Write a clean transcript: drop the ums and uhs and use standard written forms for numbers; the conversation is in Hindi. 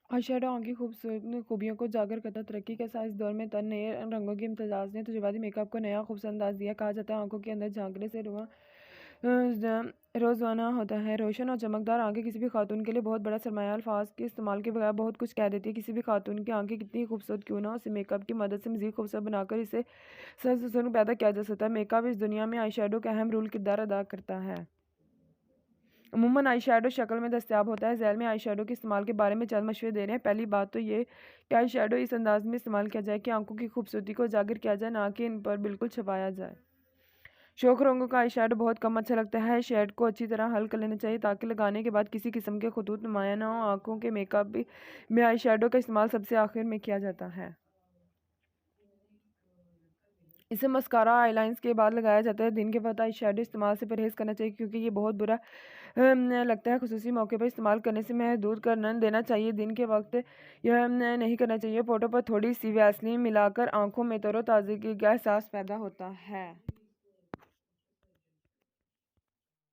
आईशैडो आँख की खूबसूरत खूबियों को उजागर करता है। तरक्की के साथ इस दौर में तन नए रंगों की इम्तिज़ाज़ ने तजुर्बाती मेकअप को नया खूबसूरत अंदाज़ दिया। कहा जाता है आँखों के अंदर झाँकने से रोज़ाना होता है। रोशन और चमकदार आँखें किसी भी खातून के लिए बहुत बड़ा सरमाया। अल्फाज के इस्तेमाल के बगैर बहुत कुछ कह देती है। किसी भी खातून की आँखें कितनी खूबसूरत क्यों ना हो, उसे मेकअप की मदद से मज़ीद खूबसूरत बनाकर इसे हुस्न पैदा किया जा सकता है। मेकअप इस दुनिया में आईशैडो का अहम किरदार अदा करता है। अमूमन आईशैडो शक्ल में दस्तयाब होता है। ज़ैल में आईशैडो के इस्तेमाल के बारे में चंद मशवरे दे रहे हैं। पहली बात तो ये कि आईशैडो इस अंदाज में इस्तेमाल किया जाए कि आंखों की खूबसूरती को उजागर किया जाए, ना कि इन पर बिल्कुल छपाया जाए। शौक रंगों का आईशैडो बहुत कम अच्छा लगता है। शेड को अच्छी तरह हल कर लेना चाहिए ताकि लगाने के बाद किसी किस्म के खतूत नुमाया ना हो। आंखों के मेकअप में आईशैडो का इस्तेमाल सबसे आखिर में किया जाता है। इसे मस्कारा आईलाइंस के बाद लगाया जाता है। दिन के वक्त आई शेडो इस्तेमाल से परहेज़ करना चाहिए क्योंकि ये बहुत बुरा लगता है। खुसूसी मौके पर इस्तेमाल करने से महदूद करना देना चाहिए। दिन के वक्त यह नहीं करना चाहिए। फोटो पर थोड़ी सी वैसलीन मिलाकर आंखों में तरोताज़गी का एहसास पैदा होता है।